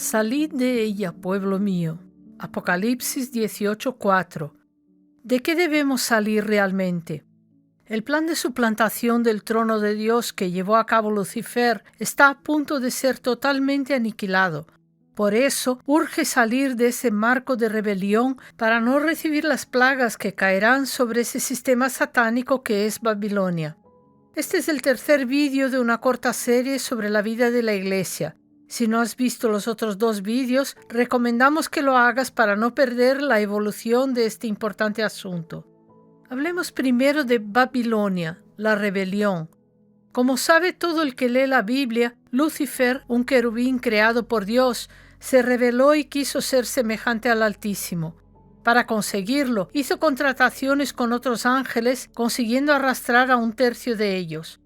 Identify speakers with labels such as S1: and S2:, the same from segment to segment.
S1: Salid de ella, pueblo mío. Apocalipsis 18:4. ¿De qué debemos salir realmente? El plan de suplantación del trono de Dios que llevó a cabo Lucifer está a punto de ser totalmente aniquilado. Por eso, urge salir de ese marco de rebelión para no recibir las plagas que caerán sobre ese sistema satánico que es Babilonia. Este es el tercer vídeo de una corta serie sobre la vida de la Iglesia. Si no has visto los otros dos vídeos, recomendamos que lo hagas para no perder la evolución de este importante asunto. Hablemos primero de Babilonia, la rebelión. Como sabe todo el que lee la Biblia, Lucifer, un querubín creado por Dios, se rebeló y quiso ser semejante al Altísimo. Para conseguirlo, hizo contrataciones con otros ángeles, consiguiendo arrastrar a un tercio de ellos.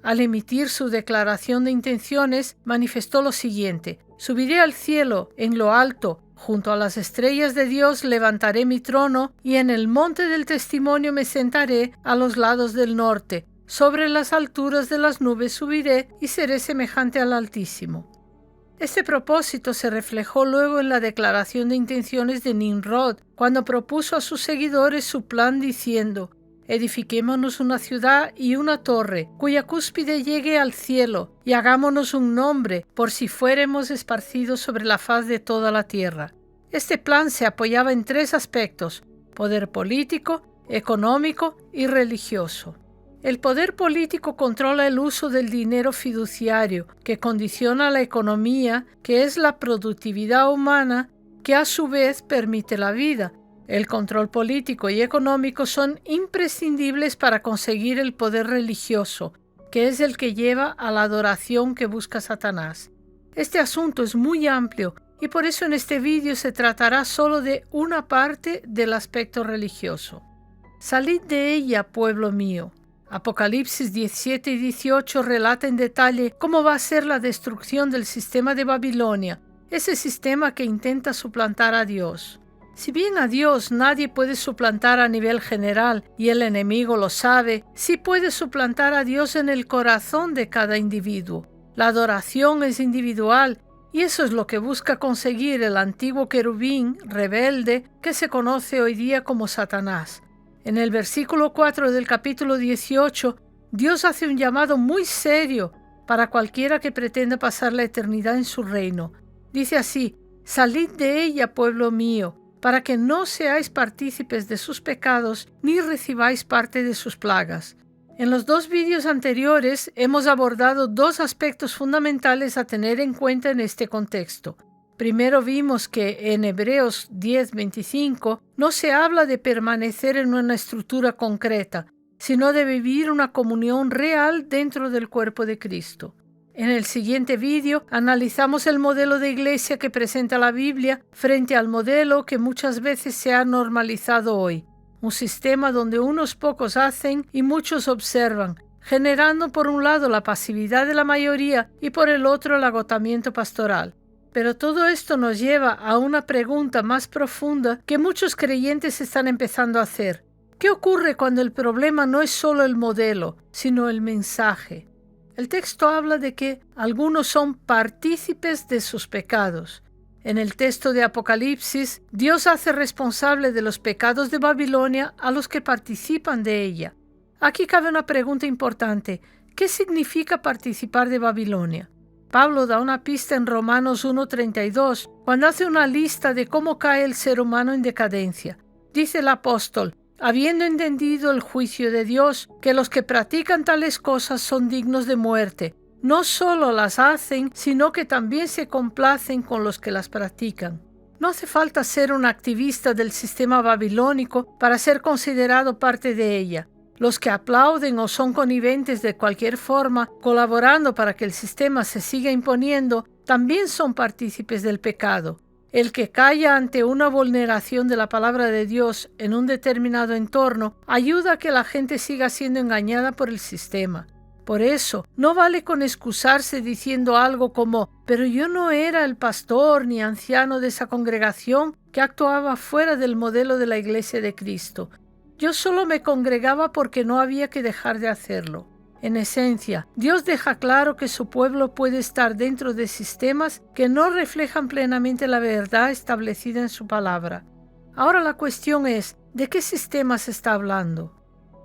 S1: Al emitir su declaración de intenciones, manifestó lo siguiente: subiré al cielo, en lo alto, junto a las estrellas de Dios levantaré mi trono, y en el monte del testimonio me sentaré a los lados del norte. Sobre las alturas de las nubes subiré y seré semejante al Altísimo. Este propósito se reflejó luego en la declaración de intenciones de Nimrod, cuando propuso a sus seguidores su plan diciendo: edifiquémonos una ciudad y una torre, cuya cúspide llegue al cielo, y hagámonos un nombre, por si fuéremos esparcidos sobre la faz de toda la tierra. Este plan se apoyaba en tres aspectos: poder político, económico y religioso. El poder político controla el uso del dinero fiduciario, que condiciona la economía, que es la productividad humana, que a su vez permite la vida. El control político y económico son imprescindibles para conseguir el poder religioso, que es el que lleva a la adoración que busca Satanás. Este asunto es muy amplio y por eso en este vídeo se tratará solo de una parte del aspecto religioso. Salid de ella, pueblo mío. Apocalipsis 17 y 18 relata en detalle cómo va a ser la destrucción del sistema de Babilonia, ese sistema que intenta suplantar a Dios. Si bien a Dios nadie puede suplantar a nivel general y el enemigo lo sabe, sí puede suplantar a Dios en el corazón de cada individuo. La adoración es individual y eso es lo que busca conseguir el antiguo querubín rebelde que se conoce hoy día como Satanás. En el versículo 4 del capítulo 18, Dios hace un llamado muy serio para cualquiera que pretenda pasar la eternidad en su reino. Dice así: salid de ella, pueblo mío, para que no seáis partícipes de sus pecados ni recibáis parte de sus plagas. En los dos vídeos anteriores hemos abordado dos aspectos fundamentales a tener en cuenta en este contexto. Primero vimos que en Hebreos 10:25 no se habla de permanecer en una estructura concreta, sino de vivir una comunión real dentro del cuerpo de Cristo. En el siguiente vídeo analizamos el modelo de iglesia que presenta la Biblia frente al modelo que muchas veces se ha normalizado hoy, un sistema donde unos pocos hacen y muchos observan, generando por un lado la pasividad de la mayoría y por el otro el agotamiento pastoral. Pero todo esto nos lleva a una pregunta más profunda que muchos creyentes están empezando a hacer. ¿Qué ocurre cuando el problema no es solo el modelo, sino el mensaje? El texto habla de que algunos son partícipes de sus pecados. En el texto de Apocalipsis, Dios hace responsable de los pecados de Babilonia a los que participan de ella. Aquí cabe una pregunta importante: ¿qué significa participar de Babilonia? Pablo da una pista en Romanos 1:32, cuando hace una lista de cómo cae el ser humano en decadencia. Dice el apóstol: habiendo entendido el juicio de Dios, que los que practican tales cosas son dignos de muerte, no solo las hacen, sino que también se complacen con los que las practican. No hace falta ser un activista del sistema babilónico para ser considerado parte de ella. Los que aplauden o son conniventes de cualquier forma, colaborando para que el sistema se siga imponiendo, también son partícipes del pecado. El que calla ante una vulneración de la palabra de Dios en un determinado entorno ayuda a que la gente siga siendo engañada por el sistema. Por eso, no vale con excusarse diciendo algo como: pero yo no era el pastor ni anciano de esa congregación que actuaba fuera del modelo de la Iglesia de Cristo. Yo solo me congregaba porque no había que dejar de hacerlo. En esencia, Dios deja claro que su pueblo puede estar dentro de sistemas que no reflejan plenamente la verdad establecida en su palabra. Ahora la cuestión es, ¿de qué sistemas se está hablando?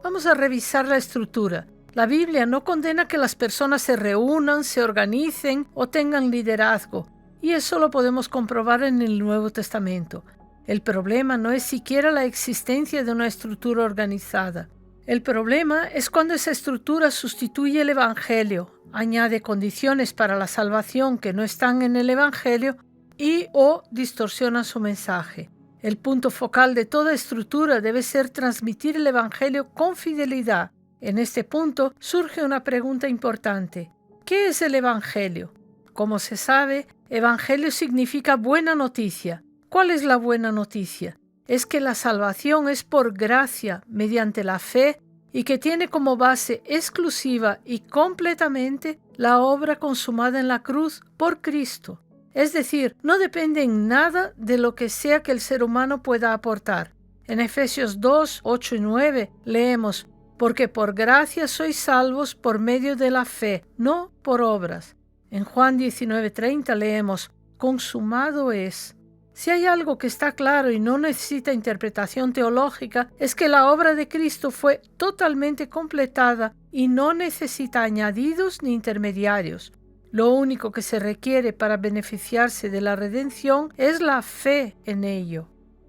S1: Vamos a revisar la estructura. La Biblia no condena que las personas se reúnan, se organicen o tengan liderazgo, y eso lo podemos comprobar en el Nuevo Testamento. El problema no es siquiera la existencia de una estructura organizada. El problema es cuando esa estructura sustituye el Evangelio, añade condiciones para la salvación que no están en el Evangelio y o distorsiona su mensaje. El punto focal de toda estructura debe ser transmitir el Evangelio con fidelidad. En este punto surge una pregunta importante. ¿Qué es el Evangelio? Como se sabe, Evangelio significa buena noticia. ¿Cuál es la buena noticia? Es que la salvación es por gracia, mediante la fe, y que tiene como base exclusiva y completamente la obra consumada en la cruz por Cristo. Es decir, no depende en nada de lo que sea que el ser humano pueda aportar. En Efesios 2, 8 y 9 leemos, porque por gracia sois salvos por medio de la fe, no por obras. En Juan 19:30 leemos, consumado es. Si hay algo que está claro y no necesita interpretación teológica, es que la obra de Cristo fue totalmente completada y no necesita añadidos ni intermediarios. Lo único que se requiere para beneficiarse de la redención es la fe en ello.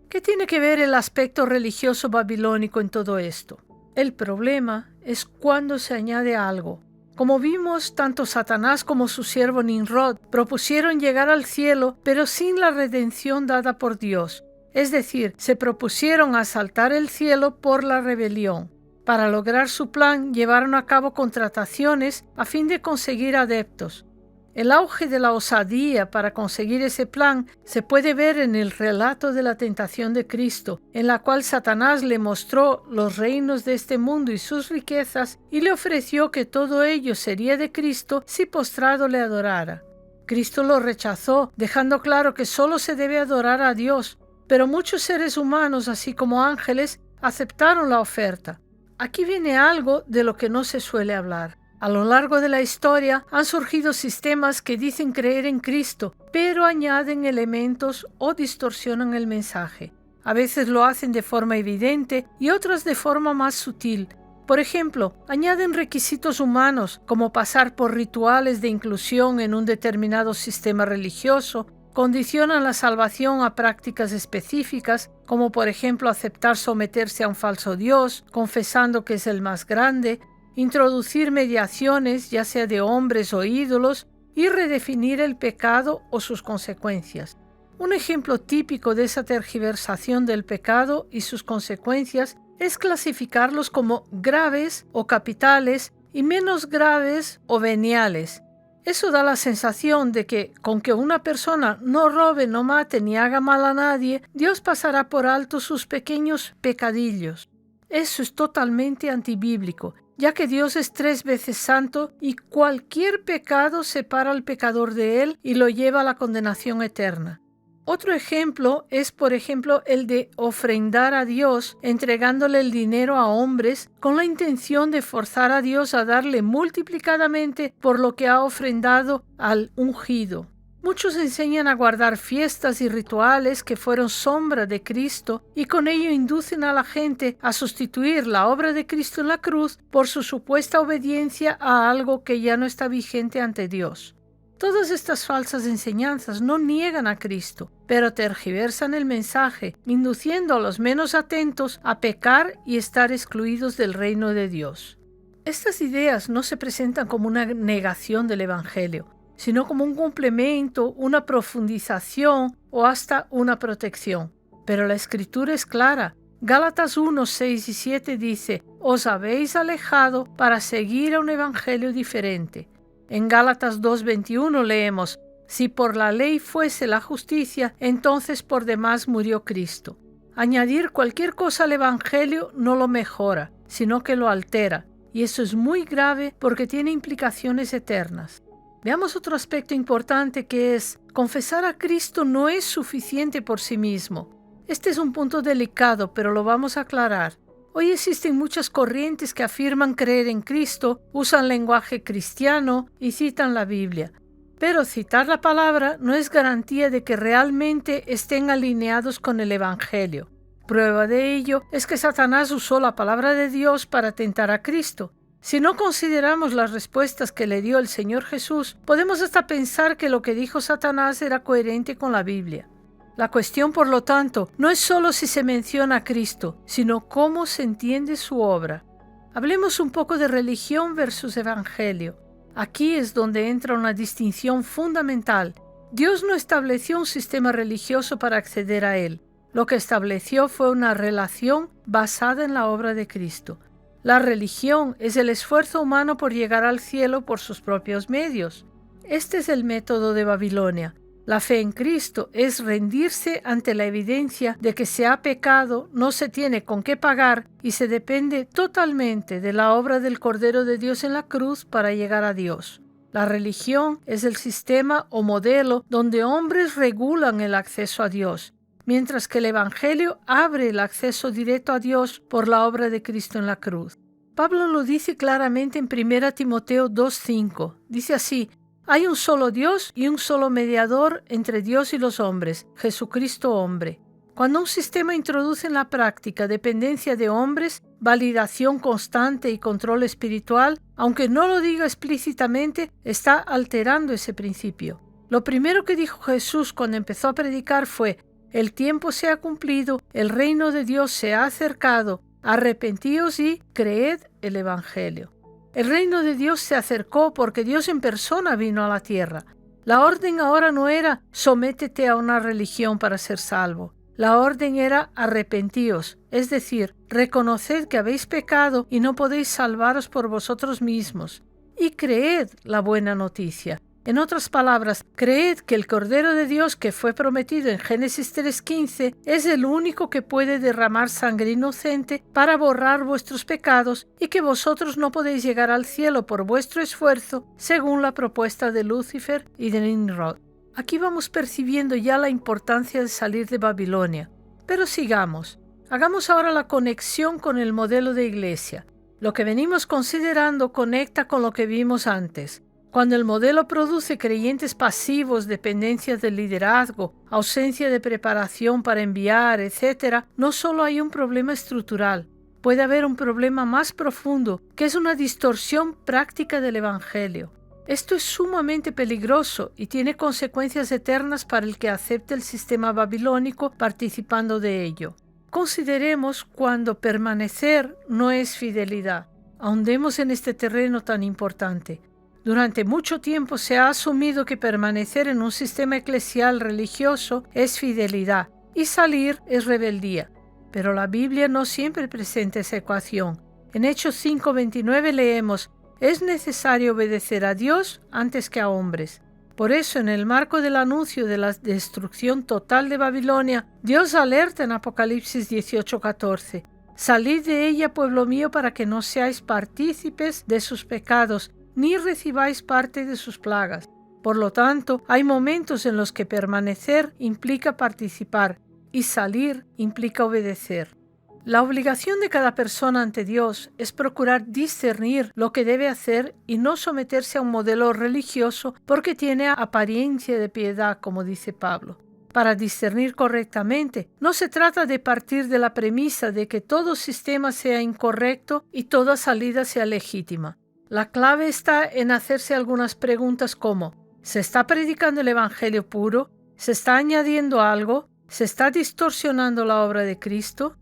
S1: ¿Qué tiene que ver el aspecto religioso babilónico en todo esto? El problema es cuando se añade algo. Como vimos, tanto Satanás como su siervo Nimrod propusieron llegar al cielo, pero sin la redención dada por Dios. Es decir, se propusieron asaltar el cielo por la rebelión. Para lograr su plan, llevaron a cabo contrataciones a fin de conseguir adeptos. El auge de la osadía para conseguir ese plan se puede ver en el relato de la tentación de Cristo, en la cual Satanás le mostró los reinos de este mundo y sus riquezas y le ofreció que todo ello sería de Cristo si postrado le adorara. Cristo lo rechazó, dejando claro que solo se debe adorar a Dios, pero muchos seres humanos, así como ángeles, aceptaron la oferta. Aquí viene algo de lo que no se suele hablar. A lo largo de la historia han surgido sistemas que dicen creer en Cristo, pero añaden elementos o distorsionan el mensaje. A veces lo hacen de forma evidente y otras de forma más sutil. Por ejemplo, añaden requisitos humanos, como pasar por rituales de inclusión en un determinado sistema religioso, condicionan la salvación a prácticas específicas, como por ejemplo aceptar someterse a un falso Dios, confesando que es el más grande, introducir mediaciones, ya sea de hombres o ídolos, y redefinir el pecado o sus consecuencias. Un ejemplo típico de esa tergiversación del pecado y sus consecuencias es clasificarlos como graves o capitales y menos graves o veniales. Eso da la sensación de que, con que una persona no robe, no mate ni haga mal a nadie, Dios pasará por alto sus pequeños pecadillos. Eso es totalmente antibíblico, ya que Dios es 3 veces santo y cualquier pecado separa al pecador de él y lo lleva a la condenación eterna. Otro ejemplo es, por ejemplo, el de ofrendar a Dios entregándole el dinero a hombres con la intención de forzar a Dios a darle multiplicadamente por lo que ha ofrendado al ungido. Muchos enseñan a guardar fiestas y rituales que fueron sombra de Cristo y con ello inducen a la gente a sustituir la obra de Cristo en la cruz por su supuesta obediencia a algo que ya no está vigente ante Dios. Todas estas falsas enseñanzas no niegan a Cristo, pero tergiversan el mensaje, induciendo a los menos atentos a pecar y estar excluidos del reino de Dios. Estas ideas no se presentan como una negación del Evangelio, sino como un complemento, una profundización o hasta una protección. Pero la Escritura es clara. Gálatas 1, 6 y 7 dice, «Os habéis alejado para seguir a un evangelio diferente». En Gálatas 2, 21 leemos, «Si por la ley fuese la justicia, entonces por demás murió Cristo». Añadir cualquier cosa al evangelio no lo mejora, sino que lo altera, y eso es muy grave porque tiene implicaciones eternas. Veamos otro aspecto importante que es, confesar a Cristo no es suficiente por sí mismo. Este es un punto delicado, pero lo vamos a aclarar. Hoy existen muchas corrientes que afirman creer en Cristo, usan lenguaje cristiano y citan la Biblia. Pero citar la palabra no es garantía de que realmente estén alineados con el Evangelio. Prueba de ello es que Satanás usó la palabra de Dios para tentar a Cristo. Si no consideramos las respuestas que le dio el Señor Jesús, podemos hasta pensar que lo que dijo Satanás era coherente con la Biblia. La cuestión, por lo tanto, no es solo si se menciona a Cristo, sino cómo se entiende su obra. Hablemos un poco de religión versus Evangelio. Aquí es donde entra una distinción fundamental. Dios no estableció un sistema religioso para acceder a él. Lo que estableció fue una relación basada en la obra de Cristo. La religión es el esfuerzo humano por llegar al cielo por sus propios medios. Este es el método de Babilonia. La fe en Cristo es rendirse ante la evidencia de que se ha pecado, no se tiene con qué pagar y se depende totalmente de la obra del Cordero de Dios en la cruz para llegar a Dios. La religión es el sistema o modelo donde hombres regulan el acceso a Dios, mientras que el Evangelio abre el acceso directo a Dios por la obra de Cristo en la cruz. Pablo lo dice claramente en 1 Timoteo 2:5. Dice así: hay un solo Dios y un solo mediador entre Dios y los hombres, Jesucristo hombre. Cuando un sistema introduce en la práctica dependencia de hombres, validación constante y control espiritual, aunque no lo diga explícitamente, está alterando ese principio. Lo primero que dijo Jesús cuando empezó a predicar fue: el tiempo se ha cumplido, el reino de Dios se ha acercado, arrepentíos y creed el Evangelio. El reino de Dios se acercó porque Dios en persona vino a la tierra. La orden ahora no era sométete a una religión para ser salvo. La orden era arrepentíos, es decir, reconoced que habéis pecado y no podéis salvaros por vosotros mismos. Y creed la buena noticia. En otras palabras, creed que el Cordero de Dios que fue prometido en Génesis 3:15 es el único que puede derramar sangre inocente para borrar vuestros pecados y que vosotros no podéis llegar al cielo por vuestro esfuerzo, según la propuesta de Lucifer y de Nimrod. Aquí vamos percibiendo ya la importancia de salir de Babilonia. Pero sigamos. Hagamos ahora la conexión con el modelo de iglesia. Lo que venimos considerando conecta con lo que vimos antes. Cuando el modelo produce creyentes pasivos, dependencia del liderazgo, ausencia de preparación para enviar, etc., no solo hay un problema estructural, puede haber un problema más profundo, que es una distorsión práctica del Evangelio. Esto es sumamente peligroso y tiene consecuencias eternas para el que acepte el sistema babilónico participando de ello. Consideremos cuando permanecer no es fidelidad. Ahondemos en este terreno tan importante. Durante mucho tiempo se ha asumido que permanecer en un sistema eclesial religioso es fidelidad y salir es rebeldía. Pero la Biblia no siempre presenta esa ecuación. En Hechos 5:29 leemos: es necesario obedecer a Dios antes que a hombres. Por eso, en el marco del anuncio de la destrucción total de Babilonia, Dios alerta en Apocalipsis 18:14: salid de ella, pueblo mío, para que no seáis partícipes de sus pecados, ni recibáis parte de sus plagas. Por lo tanto, hay momentos en los que permanecer implica participar y salir implica obedecer. La obligación de cada persona ante Dios es procurar discernir lo que debe hacer y no someterse a un modelo religioso porque tiene apariencia de piedad, como dice Pablo. Para discernir correctamente, no se trata de partir de la premisa de que todo sistema sea incorrecto y toda salida sea legítima. La clave está en hacerse algunas preguntas como: ¿se está predicando el Evangelio puro? ¿Se está añadiendo algo? ¿Se está distorsionando la obra de Cristo?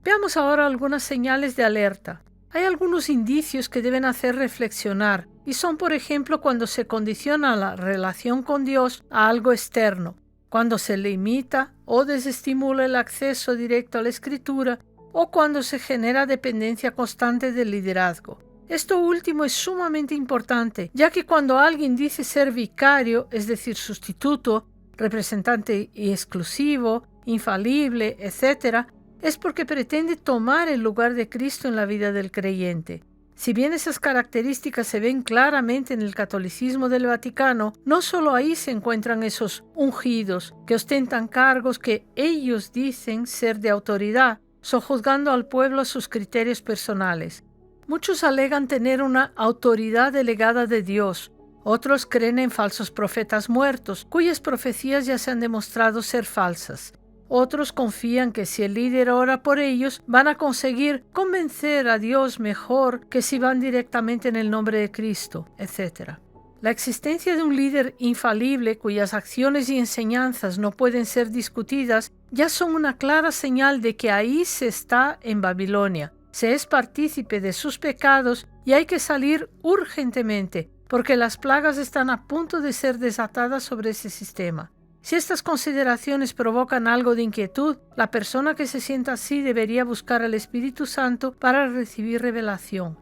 S1: Veamos ahora algunas señales de alerta. Hay algunos indicios que deben hacer reflexionar y son, por ejemplo, cuando se condiciona la relación con Dios a algo externo, cuando se limita o desestimula el acceso directo a la Escritura o cuando se genera dependencia constante del liderazgo. Esto último es sumamente importante, ya que cuando alguien dice ser vicario, es decir, sustituto, representante y exclusivo, infalible, etc., es porque pretende tomar el lugar de Cristo en la vida del creyente. Si bien esas características se ven claramente en el catolicismo del Vaticano, no solo ahí se encuentran esos ungidos que ostentan cargos que ellos dicen ser de autoridad, sojuzgando al pueblo a sus criterios personales. Muchos alegan tener una autoridad delegada de Dios. Otros creen en falsos profetas muertos, cuyas profecías ya se han demostrado ser falsas. Otros confían que si el líder ora por ellos, van a conseguir convencer a Dios mejor que si van directamente en el nombre de Cristo, etc. La existencia de un líder infalible cuyas acciones y enseñanzas no pueden ser discutidas ya son una clara señal de que ahí se está en Babilonia. Se es partícipe de sus pecados y hay que salir urgentemente, porque las plagas están a punto de ser desatadas sobre ese sistema. Si estas consideraciones provocan algo de inquietud, la persona que se sienta así debería buscar al Espíritu Santo para recibir revelación.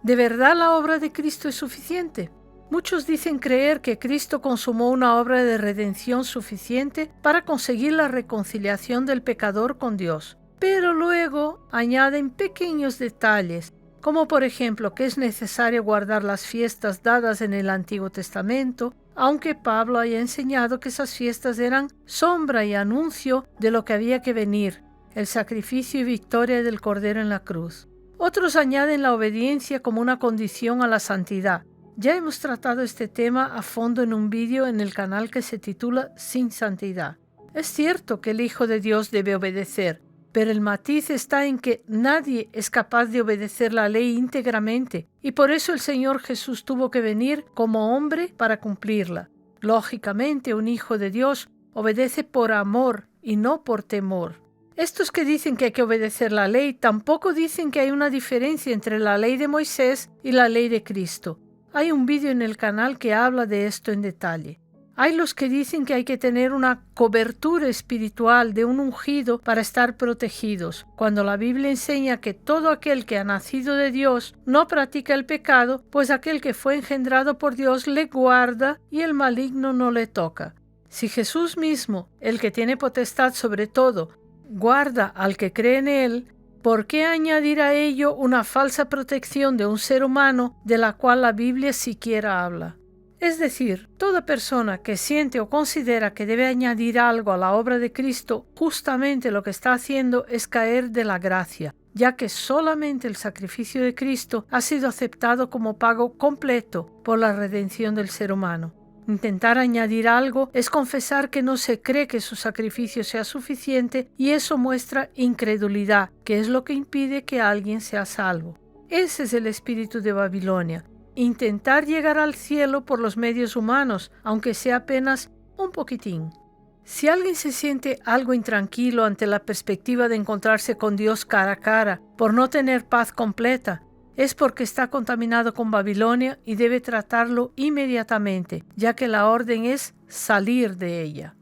S1: ¿De verdad la obra de Cristo es suficiente? Muchos dicen creer que Cristo consumó una obra de redención suficiente para conseguir la reconciliación del pecador con Dios, pero luego añaden pequeños detalles, como por ejemplo que es necesario guardar las fiestas dadas en el Antiguo Testamento, aunque Pablo haya enseñado que esas fiestas eran sombra y anuncio de lo que había que venir, el sacrificio y victoria del Cordero en la cruz. Otros añaden la obediencia como una condición a la santidad. Ya hemos tratado este tema a fondo en un vídeo en el canal que se titula Sin Santidad. Es cierto que el Hijo de Dios debe obedecer, pero el matiz está en que nadie es capaz de obedecer la ley íntegramente, y por eso el Señor Jesús tuvo que venir como hombre para cumplirla. Lógicamente, un hijo de Dios obedece por amor y no por temor. Estos que dicen que hay que obedecer la ley tampoco dicen que hay una diferencia entre la ley de Moisés y la ley de Cristo. Hay un vídeo en el canal que habla de esto en detalle. Hay los que dicen que hay que tener una cobertura espiritual de un ungido para estar protegidos, cuando la Biblia enseña que todo aquel que ha nacido de Dios no practica el pecado, pues aquel que fue engendrado por Dios le guarda y el maligno no le toca. Si Jesús mismo, el que tiene potestad sobre todo, guarda al que cree en él, ¿por qué añadir a ello una falsa protección de un ser humano de la cual la Biblia siquiera habla? Es decir, toda persona que siente o considera que debe añadir algo a la obra de Cristo, justamente lo que está haciendo es caer de la gracia, ya que solamente el sacrificio de Cristo ha sido aceptado como pago completo por la redención del ser humano. Intentar añadir algo es confesar que no se cree que su sacrificio sea suficiente y eso muestra incredulidad, que es lo que impide que alguien sea salvo. Ese es el espíritu de Babilonia. Intentar llegar al cielo por los medios humanos, aunque sea apenas un poquitín. Si alguien se siente algo intranquilo ante la perspectiva de encontrarse con Dios cara a cara, por no tener paz completa, es porque está contaminado con Babilonia y debe tratarlo inmediatamente, ya que la orden es salir de ella.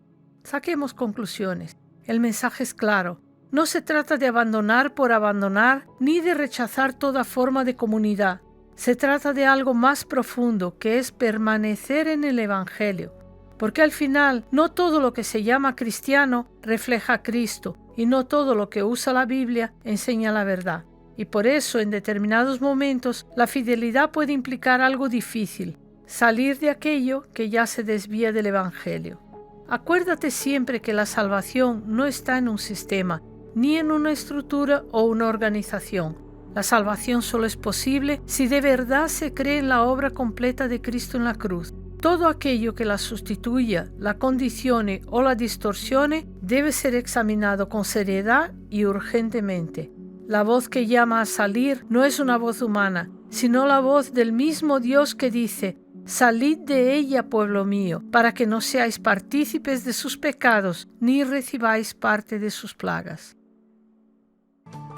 S1: Saquemos conclusiones. El mensaje es claro. No se trata de abandonar por abandonar, ni de rechazar toda forma de comunidad. Se trata de algo más profundo, que es permanecer en el Evangelio, porque al final no todo lo que se llama cristiano refleja a Cristo y no todo lo que usa la Biblia enseña la verdad. Y por eso en determinados momentos la fidelidad puede implicar algo difícil, salir de aquello que ya se desvía del Evangelio. Acuérdate siempre que la salvación no está en un sistema, ni en una estructura o una organización. La salvación solo es posible si de verdad se cree en la obra completa de Cristo en la cruz. Todo aquello que la sustituya, la condicione o la distorsione debe ser examinado con seriedad y urgentemente. La voz que llama a salir no es una voz humana, sino la voz del mismo Dios que dice: «Salid de ella, pueblo mío, para que no seáis partícipes de sus pecados, ni recibáis parte de sus plagas».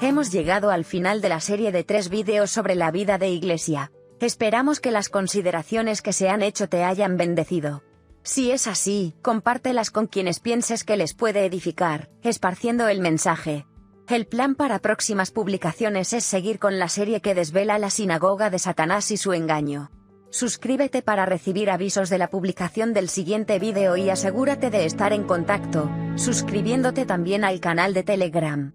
S2: Hemos llegado al final de la serie de 3 vídeos sobre la vida de Iglesia. Esperamos que las consideraciones que se han hecho te hayan bendecido. Si es así, compártelas con quienes pienses que les puede edificar, esparciendo el mensaje. El plan para próximas publicaciones es seguir con la serie que desvela la sinagoga de Satanás y su engaño. Suscríbete para recibir avisos de la publicación del siguiente vídeo y asegúrate de estar en contacto, suscribiéndote también al canal de Telegram.